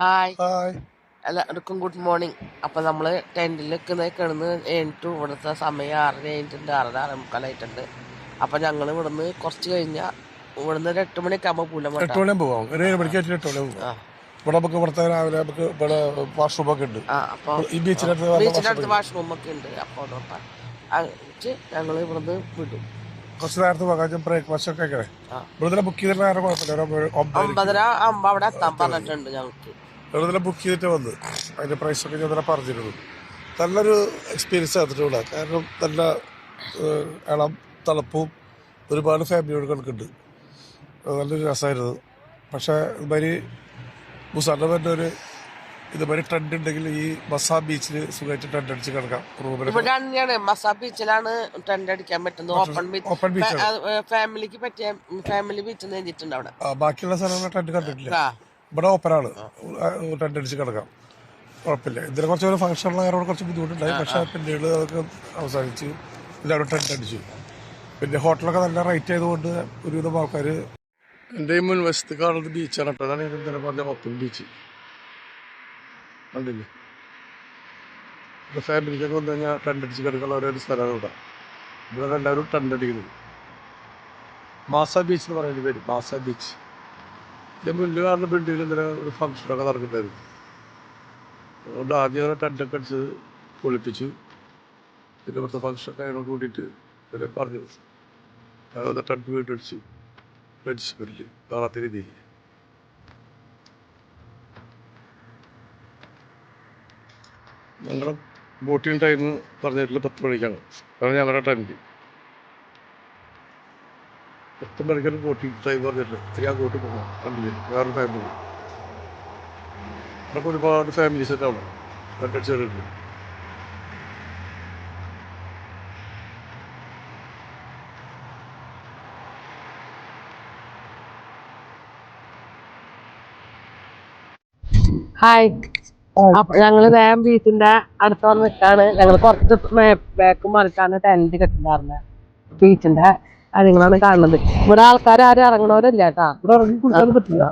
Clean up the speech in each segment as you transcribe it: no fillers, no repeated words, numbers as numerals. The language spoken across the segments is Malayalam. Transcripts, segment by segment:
Hi hi. എല്ലാവർക്കും ഗുഡ് മോർണിംഗ്. അപ്പം നമ്മൾ ടെൻറ്റിൽ കിടന്ന് എഴുന്നിട്ടു. ഇവിടുത്തെ സമയം 6:30 കഴിഞ്ഞിട്ടുണ്ട്, 6:30 6:45. അപ്പം ഞങ്ങൾ ഇവിടുന്ന് കുറച്ച് കഴിഞ്ഞാൽ ഇവിടുന്ന് ഒരു 8 മണിയൊക്കെ ആകുമ്പോൾ പൂലം 8 വെട്ടാം. മണിയും പോവാം. ഒരു 7 മണിക്ക് 8 മണി പോവാം. ആ ഇവിടെ നമുക്ക് ഇവിടുത്തെ രാവിലെ നമുക്ക് ഇവിടെ വാഷ്റൂമൊക്കെ ഉണ്ട്. ആ അപ്പോൾ ഈ ബീച്ചിനടുത്ത് ബീച്ചിൻ്റെ അടുത്ത് വാഷ്റൂമൊക്കെ ഉണ്ട്. അപ്പോൾ അതുകൊണ്ട് ഞങ്ങൾ ഇവിടുന്ന് വിടും. കുറച്ച് നേരത്തെ പോകാം. ബ്രേക്ക്ഫാസ്റ്റ് ഒക്കെ കഴിക്കണേ. ഇവിടെ ബുക്ക് ചെയ്തിട്ട് നേരം കുഴപ്പമില്ല. 9:30 ആകുമ്പോൾ അവിടെ എത്താൻ പറഞ്ഞിട്ടുണ്ട് ഞങ്ങൾക്ക്. ഇവിടെ ബുക്ക് ചെയ്തിട്ട് വന്ന് അതിൻ്റെ പ്രൈസൊക്കെ ഞാൻ തന്നെ പറഞ്ഞിരുന്നു. നല്ലൊരു എക്സ്പീരിയൻസ് ആയിരുന്നു ഇവിടെ. കാരണം നല്ല ഇളം തണുപ്പും ഒരുപാട് ഫാമിലിയോട് കണക്കുണ്ട്. നല്ലൊരു രസമായിരുന്നു. പക്ഷേ ഇതുമാതിരി മുസാറിൻ്റെ തന്നെ ഒരു ഇതുമാതിരി ട്രെൻഡ് ഉണ്ടെങ്കിൽ ഈ മസാ ബീച്ചിൽ സുഖമായിട്ട് ടെൻ്റ് അടിച്ച് കിടക്കാം. റൂമിൽ ഇവിടെ തന്നെയാണ് മസാ ബീച്ചിലാണ് ടെൻ്റ് അടിക്കാൻ പറ്റുന്നത്. ഓപ്പൺ ബീച്ചാണ്. ഫാമിലിക്ക് പറ്റിയ ഫാമിലി ബീച്ച് നേരിട്ടുണ്ട് അവിടെ. ബാക്കിയുള്ള സ്ഥലങ്ങളിൽ ടെൻ്റ് കണ്ടിട്ടില്ല. ഇവിടെ ഓപ്പണാണ്. ടെൻ്റ് അടിച്ച് കിടക്കാം, കുഴപ്പമില്ല. ഇതിനെ കുറച്ച് ഫംഗ്ഷനുള്ള കാര്യങ്ങൾ കുറച്ച് ബുദ്ധിമുട്ടുണ്ടായി. പക്ഷേ പിന്നീട് അതൊക്കെ അവസാനിച്ച് എല്ലാവരും ടെൻ്റ് അടിച്ചു. പിന്നെ ഹോട്ടലൊക്കെ നല്ല റേറ്റ് ആയതുകൊണ്ട് ഒരുവിധം ആൾക്കാർ. എൻ്റെ ഈ മുൻവശത്ത് കാണുന്നത് ബീച്ചാണ് കേട്ടോ. അതാണ് ഞാൻ പറഞ്ഞ ഓപ്പൺ ബീച്ച്. കണ്ടില്ലേ, ഇവിടെ ഫാമിലിക്കൊക്കെ വന്നു കഴിഞ്ഞാൽ ടെൻ്റ് അടിച്ച് കിടക്കാനുള്ള ഒരു സ്ഥലമാണ് ഇവിടെ. ഇവിടെ എല്ലാവരും ടെൻ്റ് അടിക്കുന്നത്. മാസ ബീച്ച് എന്ന് പറയുന്ന പേര്, മാസ ബീച്ച്. ഇതിൻ്റെ മുന്നിൽ കാണുന്ന ബിൽഡിങ്ങിൽ എന്തെങ്കിലും ഒരു ഫംഗ്ഷനൊക്കെ നടക്കുന്നുണ്ടായിരുന്നു. അതുകൊണ്ട് ആദ്യം ടെൻ്റൊക്കെ അടിച്ച് പൊളിപ്പിച്ചു. പിന്നെ ഇവിടുത്തെ ഫംഗ്ഷനൊക്കെ അതിനോട് കൂടിയിട്ട് ഇവരെ പറഞ്ഞു അതുകൊണ്ട് ടെൻ്റ് വീട്ടടിച്ചു വെച്ച് കാണാത്ത രീതിയിൽ. ഞങ്ങളുടെ ബോട്ടിങ് ടൈം പറഞ്ഞിട്ടുള്ള 10 മണിക്കാണ്. അതാണ് ഞങ്ങളുടെ ടെൻ്റ്. 10 മണിക്കാണ് ബോട്ടിങ് ടൈം പറഞ്ഞിട്ടുള്ളത്. ഞാൻ അങ്ങോട്ട് പോകാം. കണ്ടില്ലേ, വേറെ ഫാമിലി. അവിടെ ഒരുപാട് ഫാമിലീസ് ഒക്കെ അവിടെ ടെൻ്റ് അടിച്ചിട്ടുണ്ട്. ഹായ്. അപ്പൊ ഞങ്ങള് വേഗം ബീച്ചിന്റെ അടുത്ത് വന്ന് നിൽക്കാണ്. ഞങ്ങൾ കുറച്ച് ബാക്ക് മറിക്കാണ് ടെന്റ് കെട്ടിണ്ടായിരുന്നത്. ബീച്ചിന്റെ കാര്യങ്ങളാണ് കാണുന്നത്. ഇവിടെ ആൾക്കാർ ആരും ഇറങ്ങണവരല്ല കേട്ടാ. ഇവിടെ ഇറങ്ങി കുളിക്കാൻ പറ്റില്ല.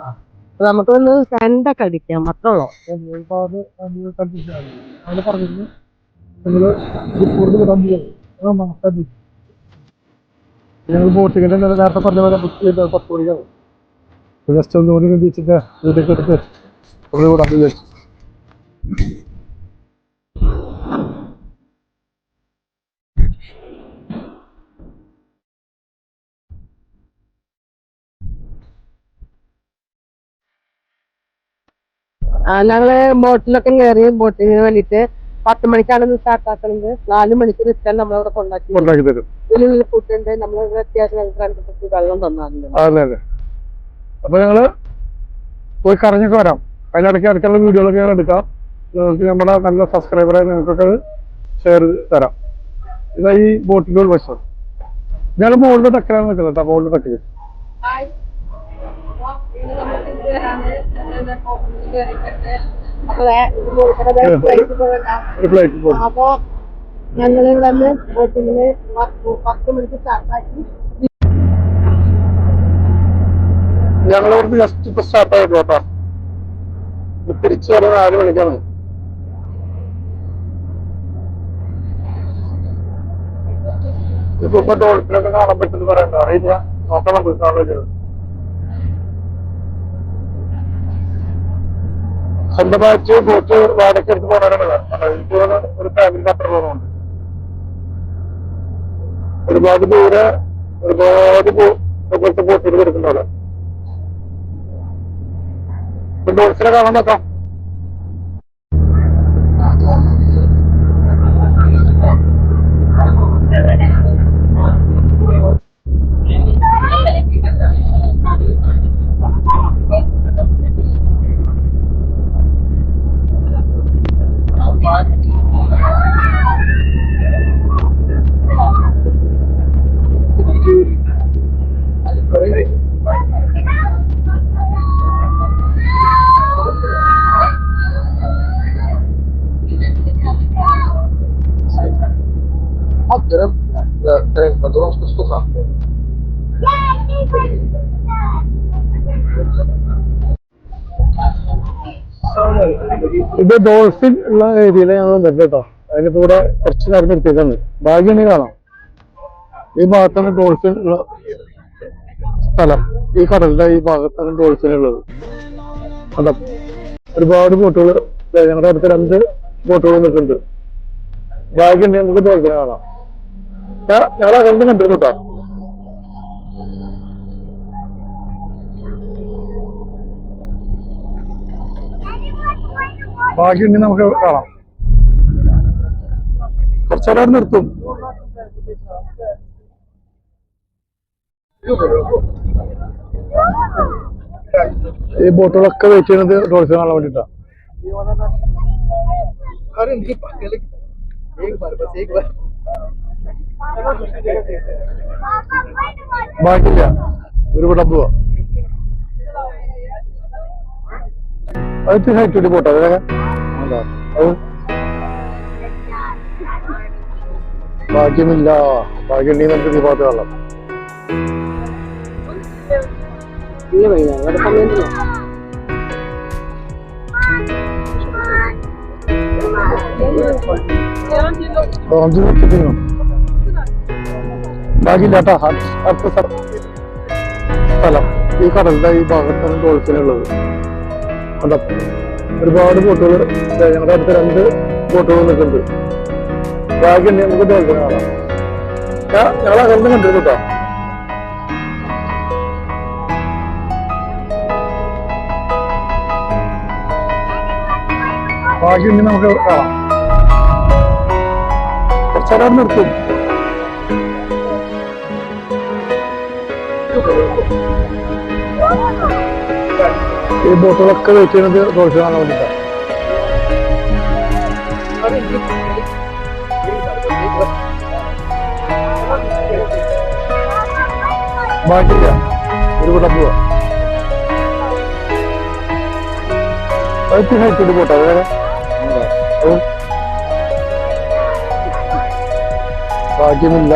നമുക്ക് ഒന്ന് ടെന്റൊക്കെ അടിക്കാം, അത്രേ ഉള്ളൂ. ഞങ്ങൾ ബോട്ടിങ്ങിൻ്റെ നേരത്തെ പറഞ്ഞ പോലെ ബുക്ക് ചെയ്ത് 10 മണിക്കാണ്. ജസ്റ്റ് ഒന്നുകൂടി ബീച്ചിൻ്റെ വീട്ടിലേക്ക് എടുത്ത് അവിടെ കൂടാൻ വിചാരിച്ചു. ഞങ്ങള് ബോട്ടിലൊക്കെ കയറി. ബോട്ടിങ്ങിന് വേണ്ടിട്ട് 10 മണിക്കാണ് സ്റ്റാർട്ട് ആക്കുന്നത്. 4 മണിക്ക് റിട്ടേൺ നമ്മളവിടെ കൊണ്ടാക്കി തരും. ഇതിൽ ഫുഡ് നമ്മൾ അത്യാവശ്യം ഞങ്ങൾക്ക് വെള്ളം തന്നാറുണ്ട്. അതെ. അപ്പോൾ ഞങ്ങൾ പോയി കറങ്ങിയൊക്കെ വരാം. അതിനിടയ്ക്ക് അടുത്തുള്ള വീഡിയോകളൊക്കെ ഞങ്ങൾ എടുക്കാം. നിങ്ങൾക്ക് നമ്മുടെ നല്ല സബ്സ്ക്രൈബറായി നിങ്ങൾക്കൊക്കെ ഷെയർ തരാം. ഇതാ ഈ ബോട്ടിൻ്റെ ഒരു വശം. ഞങ്ങൾ മുകളിൽ ടക്കിലാണ് നിൽക്കുന്നത് കേട്ടോ. മുകളിൽ ടക്കിൽ ഒരു ഫ്ലൈറ്റ് പോകും. അപ്പൊ ഞങ്ങൾ ഇവിടെ ബോട്ടിങ്ങിന് 10 മണിക്ക് സ്റ്റാർട്ടാക്കി. ഞങ്ങളിവിടുന്ന് ജസ്റ്റ് ഇപ്പൊ സ്റ്റാർട്ട് ആയിട്ട് കേട്ടോ. തിരിച്ചു വരുന്നത് 4 മണിക്കാണ്. ഇപ്പൊ ഡോൾഫിനൊക്കെ കാണാൻ പറ്റുമെന്ന് പറയണ്ട, അറിയില്ല. നോക്കണം, കാണുന്നത്. സ്വന്തമായിട്ട് ബോട്ട് വാടക എടുത്ത് പോകാനാണ്. ഒരു ഫാമിലി മാത്രം പോകുന്നുണ്ട്. ഒരുപാട് ദൂരെ ഒരുപാട് പോലത്തെ ബോട്ടുകൾ എടുക്കുന്നുണ്ട് അവിടെ. ഡോൾഫിനെ കാണാൻ നോക്കാം. ഇത് ഡോൾഫിൻ ഉള്ള ഏരിയയിലെ ഞങ്ങൾ വന്നിട്ട് കേട്ടോ. അതിനിപ്പോ ഇവിടെ കുറച്ച് നേരം നിർത്തിയിട്ടാണ്. ഭാഗ്യമുണ്ടെങ്കിൽ കാണാം. ഈ ഭാഗത്താണ് ഡോൾഫിൻ ഉള്ള സ്ഥലം. ഈ കടലിന്റെ ഈ ഭാഗത്താണ് ഡോൾഫിൻ ഉള്ളത്. അതാ ഒരുപാട് ബോട്ടുകൾ ഞങ്ങളുടെ അടുത്ത് 2 ബോട്ടുകൾ നിൽക്കുന്നുണ്ട്. ഭാഗ്യമുണ്ടെങ്കിൽ നമുക്ക് ഡോൾഫിനെ കാണാം. ഞങ്ങൾ അങ്ങനെ കണ്ടിരുന്നു കേട്ടോ. ഭാഗ്യമുണ്ടെങ്കിൽ നമുക്ക് കാണാം. കുറച്ചേരം നിർത്തും. ഈ ബോട്ടുകളൊക്കെ വെയിറ്റ് ചെയ്യുന്നത് ഡോൾഫിൻ കാണാൻ വേണ്ടിട്ടാ. ബാക്കില്ല, ഒരു വിടം പോവാ. അത് ഹൈറ്റ് പോട്ടെ. അത് ഭാഗ്യമില്ല. ഭാഗ്യമുണ്ടെങ്കിൽ നമുക്ക് ഈ ഭാഗത്ത് കാണാം. ഭാഗ്യമില്ലാട്ടാ. അടുത്ത സ്ഥലം ഈ കടലിന്റെ ഈ ഭാഗത്താണ് ഡോൾഫിനുള്ളത്. അതാ ഒരുപാട് ബോട്ടുകൾ ഞങ്ങളുടെ അടുത്ത് 2 ബോട്ടുകൾ നിൽക്കുന്നുണ്ട്. ഭാഗ്യമുണ്ടെങ്കിൽ നമുക്ക് ഡോൾഫിനെ കാണാം. ഞങ്ങൾ അങ്ങനെ കണ്ടിരുന്നു കേട്ടോ. ഭാഗ്യമുണ്ടെങ്കിൽ നമുക്ക് കാണാം. കുറച്ചേരം നിർത്തും. ഈ ബോട്ടുകളൊക്കെ വെയിറ്റ് ചെയ്യുന്നത് ഡോൾഫിൻ കാണാൻ വേണ്ടിട്ടാണ്. ബാക്കില്ല, ഒരു കൂട്ടം പോവാ. ഹൈറ്റ് പോട്ടെ. ഭാഗ്യമില്ല.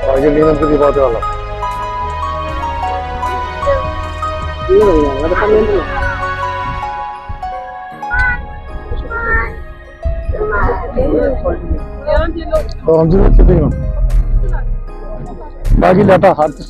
ഭാഗ്യമുണ്ടെങ്കിൽ നമുക്ക് ഈ ഭാഗത്ത് കാണാം. ബാക്കില്ലാട്ടാ. അടുത്ത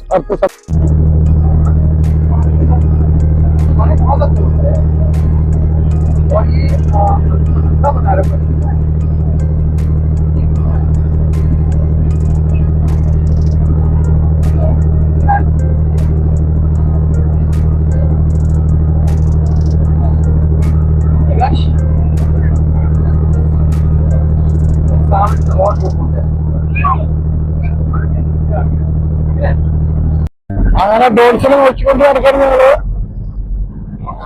അങ്ങനെ ഡോൾഫിനെ നോക്കിക്കൊണ്ട് നടക്കണം ഞങ്ങള്.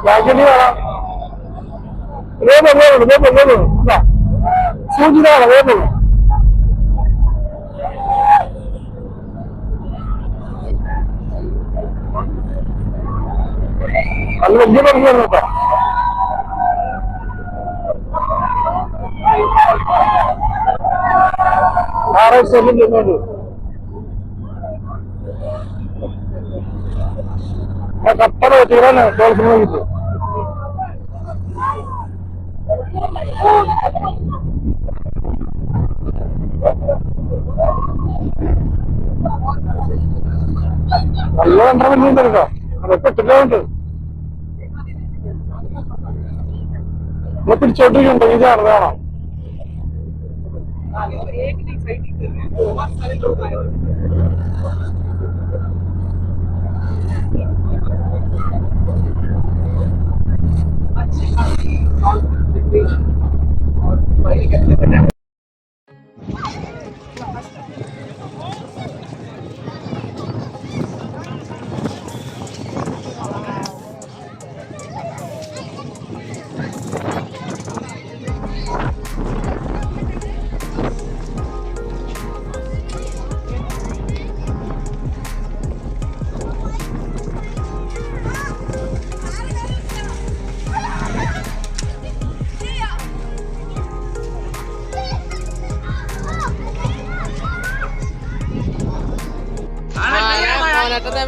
ഭാഗ്യമുണ്ടെങ്കിൽ കാണാം. സൂചിതാണ് വേഗം. അത് വലിയ പറഞ്ഞാണ് കേട്ടോ. ചെല്ലുന്നുണ്ട്. കപ്പല വെച്ചാണ് ഡോൾഫിൻ നോക്കിട്ട്. നല്ല കണ്ടാ വലിയ കേട്ടോ. അതൊക്കെ ഇട്ടിട്ടുണ്ട്. പിടിച്ചോണ്ടിരിക്കുന്നുണ്ട്. ഇതാണ് കാണാം.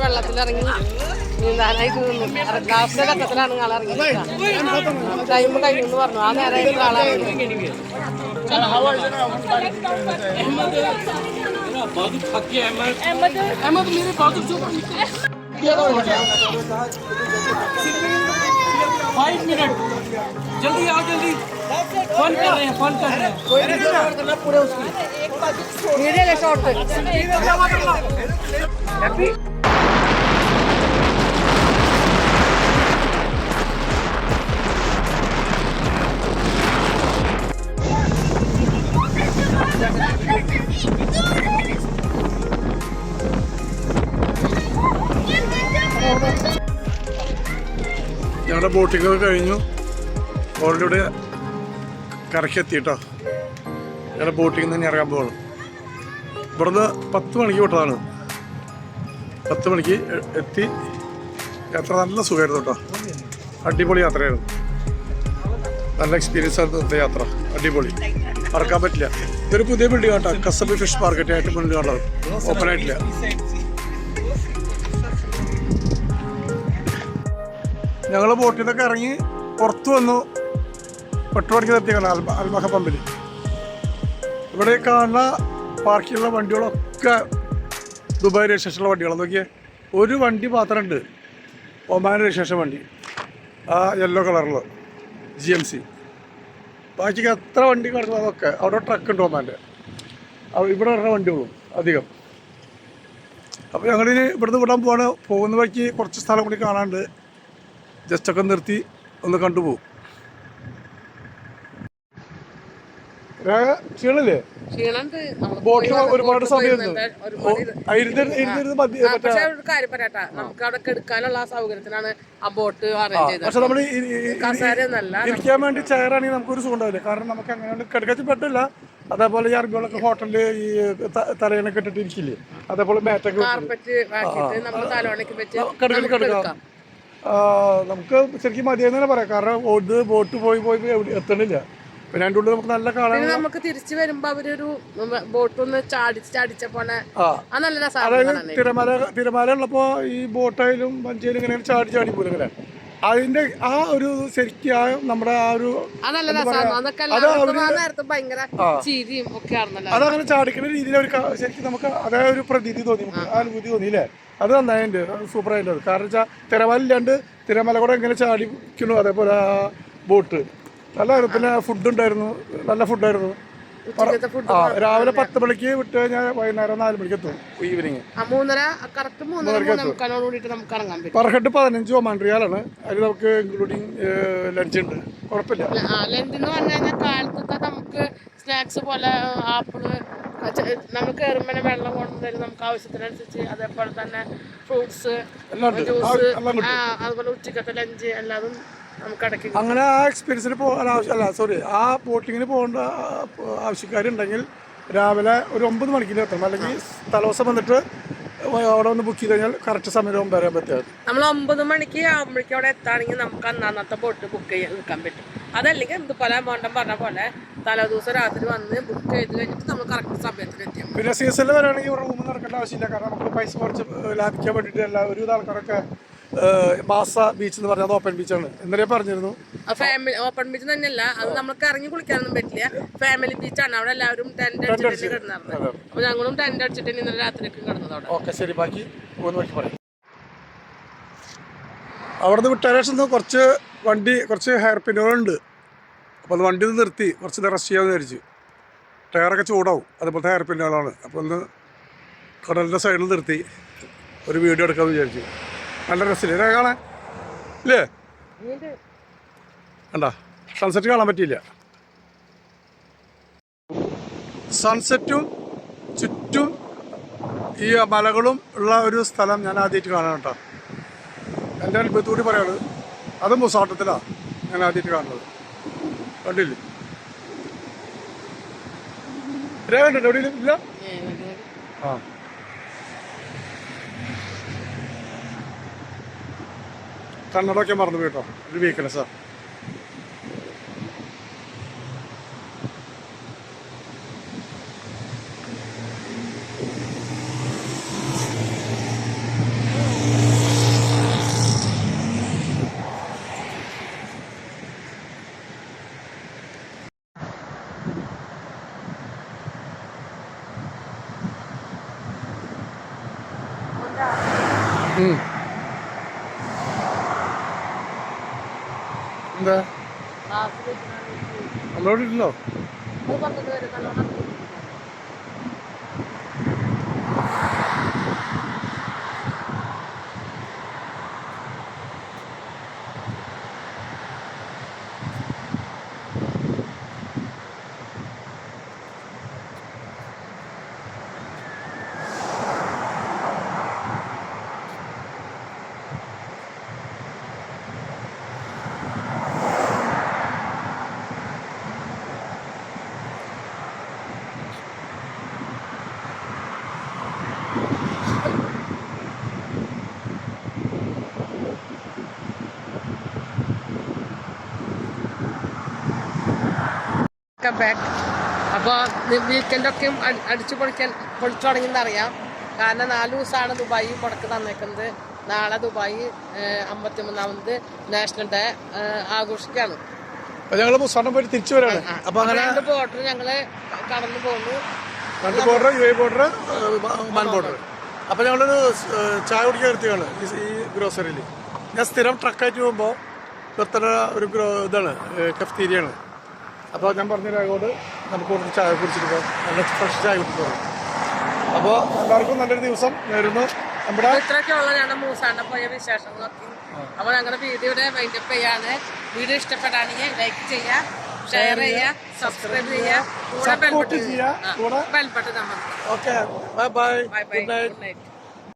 വെള്ളത്തിലിറങ്ങി നീന്താനായിട്ട് ലാസ്റ്റ് ഘട്ടത്തിലാണ് നിങ്ങൾ ഇറങ്ങിയത്. ടൈം കഴിഞ്ഞു എന്ന് പറഞ്ഞു. ആ നേരം ആളിറങ്ങി. जल्दी आओ जल्दी फोन कर रहे हैं पूरे उसकी വീഡിയോ ഷോർട്ട് ഞങ്ങളുടെ ബോട്ടിംഗ് ഒക്കെ കഴിഞ്ഞു. ഓൾറെഡി ഇവിടെ കരക്കെത്തിട്ടോ. ഞങ്ങളുടെ ബോട്ടിങ്ങിൽ നിന്ന് ഇറങ്ങാൻ പോകണം. ഇവിടുന്ന് 10 മണിക്ക് വിട്ടതാണ്. 10 മണിക്ക് എത്തി. യാത്ര നല്ല സുഖമായിരുന്നു കേട്ടോ. അടിപൊളി യാത്രയായിരുന്നു. നല്ല എക്സ്പീരിയൻസ് ആയിരുന്നു ഇന്നത്തെ യാത്ര. അടിപൊളി, മറക്കാൻ പറ്റില്ല. ഇതൊരു പുതിയ ബിൽഡിംഗ് കേട്ടോ. കസബ് ഫിഷ് മാർക്കറ്റ് ആയിട്ട് മുന്നിൽ കണ്ടത്. ഓപ്പൺ ആയിട്ടില്ല. ഞങ്ങൾ ബോട്ടിൽ നിന്നൊക്കെ ഇറങ്ങി പുറത്തു വന്നു. 8 മണിക്ക് നിർത്തിയാണ് അൽമഹ പമ്പിൽ. ഇവിടെ കാണുന്ന പാർക്കിലുള്ള വണ്ടികളൊക്കെ ദുബായ് രജിസ്ട്രേഷനുള്ള വണ്ടികളാണ്. നോക്കിയേ, ഒരു വണ്ടി മാത്രമുണ്ട് ഒമാൻ രജിസ്ട്രേഷൻ വണ്ടി, ആ യെല്ലോ കളറിൽ GMC. ബാക്കി എത്ര വണ്ടി കിടക്കുന്നത് അതൊക്കെ അവിടെ ട്രക്ക് ഉണ്ട് ഒമാൻ്റെ. ഇവിടെ വരുന്ന വണ്ടികളും അധികം. അപ്പോൾ ഞങ്ങളിനി ഇവിടുന്ന് വിടാൻ പോവാണ്. പോകുന്ന വഴിക്ക് കുറച്ച് സ്ഥലം കൂടി കാണാണ്ട് ജസ്റ്റൊക്കെ നിർത്തി ഒന്ന് കണ്ടുപോകും. ക്ഷീണല്ലേ? ബോട്ടിൽ ഒരുപാട് സമയം നമുക്ക് അവിടെ എടുക്കാനുള്ള സൗകര്യത്തിനാണ് ആ ബോട്ട് അറേഞ്ച് ചെയ്തത്. പക്ഷെ നമ്മൾ ഇരിക്കാൻ വേണ്ടി ചെയറാണെങ്കിൽ നമുക്കൊരു സുഖം ഉണ്ടാവില്ല. കാരണം നമുക്ക് അങ്ങനെ കിടക്കാൻ പറ്റില്ല. അതേപോലെ ഈ അറബികളൊക്കെ ഹോട്ടലിൽ ഈ തലയണൊക്കെ ഇട്ടിട്ട് ഇരിക്കില്ലേ, അതേപോലെ മാറ്റൊക്കെ കിടക്കാം. നമുക്ക് ശരിക്കും മതിയെന്ന് തന്നെ പറയാം. കാരണം ബോട്ട് പോയി എത്തണില്ല. പിന്നെ അതിൻ്റെ ഉള്ളിൽ നമുക്ക് നല്ല കാണാൻ. നമുക്ക് തിരിച്ചു വരുമ്പോ അവരൊരു ബോട്ട് ഒന്ന് ചാടിച്ചപ്പോണെ അതായത് തിരമാല ഉള്ളപ്പോ ഈ ബോട്ടായാലും വഞ്ചിയിലും ഇങ്ങനെ ചാടി പോലെ ഇങ്ങനെ അതിന്റെ ആ ഒരു ശരിക്കും ആ നമ്മുടെ ആ ഒരു അതങ്ങനെ ചാടിക്കുന്ന രീതിയിൽ ഒരു ശരിക്കും നമുക്ക് അതേ ഒരു പ്രതീതി തോന്നി, നമുക്ക് ആ അനുഭൂതി തോന്നിയില്ലേ? അത് നന്നായിട്ടുണ്ട്, സൂപ്പറായിട്ടുണ്ട്. കാരണം വെച്ചാൽ തിരമാല ഇല്ലാണ്ട് തിരമാല കൂടെ എങ്ങനെ ചാടിക്കുന്നു. അതേപോലെ ആ ബോട്ട് നല്ലായിരുന്നു. പിന്നെ ഫുഡ് ഉണ്ടായിരുന്നു, നല്ല ഫുഡായിരുന്നു. രാവിലെ 10 മണിക്ക് വിട്ട് കഴിഞ്ഞാൽ വൈകുന്നേരം 4 മണിക്ക് എത്തും. ഈവനിങ് പെർ ഹെഡ് 15 ഒമാൻ റിയാലാണ്. അതിൽ നമുക്ക് ഇൻക്ലൂഡിങ് ലഞ്ച് ഉണ്ട്, കുഴപ്പമില്ല. ലഞ്ച് എന്ന് പറഞ്ഞു കഴിഞ്ഞാൽ കാലത്തൊക്കെ നമുക്ക് സ്നാക്സ് പോലെ ആപ്പിള് നമ്മൾ കയറുമ്പോൾ വെള്ളം കൊണ്ടുവരും നമുക്ക് ആവശ്യത്തിനനുസരിച്ച്. അതേപോലെ തന്നെ ഫ്രൂട്ട്സ്, ജ്യൂസ്, അതുപോലെ ഉച്ചക്കത്തെ ലഞ്ച് എല്ലാതും അങ്ങനെ ആ എക്സ്പീരിയൻസിന് പോകാൻ ആ ബോട്ടിങ്ങിന് പോകേണ്ട ആവശ്യക്കാരുണ്ടെങ്കിൽ രാവിലെ ഒരു 9 മണിക്ക് എത്തണം. അല്ലെങ്കിൽ തലേദിവസം വന്നിട്ട് അവിടെ ഒന്ന് ബുക്ക് ചെയ്ത് കഴിഞ്ഞാൽ കറക്റ്റ് സമയം വരാൻ പറ്റും. നമ്മൾ 9 മണിക്ക് ആകുമ്പോഴേക്കും അവിടെ എത്താണെങ്കിൽ നമുക്ക് അന്നത്തെ ബോട്ട് ബുക്ക് ചെയ്യാൻ നിൽക്കാൻ പറ്റും. അതല്ലെങ്കിൽ ഇതുപോലെ മോണ്ടം പറഞ്ഞ പോലെ തലേദിവസം രാത്രി വന്ന് ബുക്ക് ചെയ്ത് കഴിഞ്ഞിട്ട് നമ്മൾ കറക്റ്റ് സമയത്തിന് എത്തിയാൽ. പിന്നെ സീസണിൽ വരാണെങ്കിൽ റൂം നടക്കേണ്ട ആവശ്യമില്ല. കാരണം നമുക്ക് പൈസ കുറച്ച് ലാഭിക്കാൻ വേണ്ടിയിട്ട് ഒരുവിധ ആൾക്കാരൊക്കെ മാസ ബീച്ച് എന്ന് പറഞ്ഞാൽ ഓപ്പൺ ബീച്ചാണ് ഇന്നലെ പറഞ്ഞിരുന്നു. ഫാമിലി ഓപ്പൺ ബീച്ച് തന്നെയല്ല, അത് നമുക്ക് ഇറങ്ങി കുളിക്കാനൊന്നും പറ്റില്ല. ഫാമിലി ബീച്ചാണ്. അവിടെ എല്ലാവരും ടെന്റ് അടിച്ചിട്ട് കിടന്നിരുന്നത്. അപ്പൊ ഞങ്ങളും ടെന്റ് അടിച്ചിട്ട് ഇന്നലെ രാത്രിയൊക്കെ കിടന്നത് അവിടെ. ഓക്കെ, ശരി. ബാക്കി പറയാം. അവിടുന്ന് വിട്ടാലേഷം കുറച്ച് ഹെയർ പിന്നുകളുണ്ട്. അപ്പോൾ അത് വണ്ടി നിർത്തി കുറച്ച് റെസ്റ്റ് ചെയ്യാമെന്ന് വിചാരിച്ചു. ടയറൊക്കെ ചൂടാവും. അതുപോലത്തെ ഹെയർ പിന്നുകളാണ്. അപ്പോൾ ഒന്ന് കടലിൻ്റെ സൈഡിൽ നിർത്തി ഒരു വീഡിയോ എടുക്കാമെന്ന് വിചാരിച്ചു. നല്ല രസമില്ലേ കാണാൻ? ഇല്ലേ? കണ്ടാ സൺസെറ്റ് കാണാൻ പറ്റിയില്ല. സൺസെറ്റും ചുറ്റും ഈ മലകളും ഉള്ള ഒരു സ്ഥലം ഞാൻ ആദ്യമായിട്ട് കാണാൻ കേട്ടോ. എൻ്റെ അനുഭവത്തോടി പറയാണ്. അതും മുസാട്ടത്തിലാണ് ഞാൻ ആദ്യമായിട്ട് കാണുന്നത്. കണ്ടില്ലേ? കണ്ടില്ല എവിടെയും ഇല്ല. ആ കണ്ണടൊക്കെ മറന്നു പോയിട്ടോ, ഒരു വീക്ക്നെസ്സാ. എന്താ നമ്മളോട് ഇല്ലല്ലോ. ബാക്ക്. അപ്പോൾ വീക്കെൻഡൊക്കെ അടിച്ചു പൊളിച്ചു തുടങ്ങിയെന്നറിയാം. കാരണം 4 ദിവസമാണ് ദുബായി മുടക്ക് തന്നേക്കുന്നത്. നാളെ ദുബായി 53ാമത് നാഷണൽ ഡേ ആഘോഷിക്കുകയാണ്. ഞങ്ങൾ മുസാണം പോയി തിരിച്ചു വരാണ്. അപ്പൊ അങ്ങനെ 2 ബോർഡർ ഞങ്ങള് കടന്നു പോകുന്നു. 2 border, UAE border, Oman border. അപ്പൊ ഞങ്ങളൊരു ചായ കുടിക്കാൻ നിർത്തിയാണ് ഈ ഗ്രോസറിയിൽ. ഞാൻ സ്ഥിരം ട്രക്കായിട്ട് പോകുമ്പോൾ നിർത്തുന്ന ഒരു ഇതാണ് കഫ്തീരിയാണ്. അപ്പോൾ ഞാൻ പറഞ്ഞൊരാളോട് നമുക്ക് കുറച്ച് ചായ കുടിച്ചിട്ട് പോകാം, നല്ല ഫ്രഷ് ചായ കുടിച്ചിട്ട് പോകാം. അപ്പോൾ എല്ലാവർക്കും നല്ലൊരു ദിവസം നേരുന്നു. നമ്മുടെ ഇത്രയൊക്കെയുള്ള ഞങ്ങളുടെ മൂസാണ്ട പോയ വിശേഷങ്ങളൊക്കെ. അപ്പോൾ ഞങ്ങളുടെ വീഡിയോയുടെ വൈൻഡപ്പ് ചെയ്യാണ്. വീഡിയോ ഇഷ്ടപ്പെട്ടാണെങ്കിൽ ലൈക്ക് ചെയ്യുക, ഷെയർ ചെയ്യുക, സബ്സ്ക്രൈബ് ചെയ്യുക, സപ്പോർട്ട് ചെയ്യുക. ബെൽബട്ടൺ നമ്മൾ. Okay, bye bye, bye bye, good night. Good night.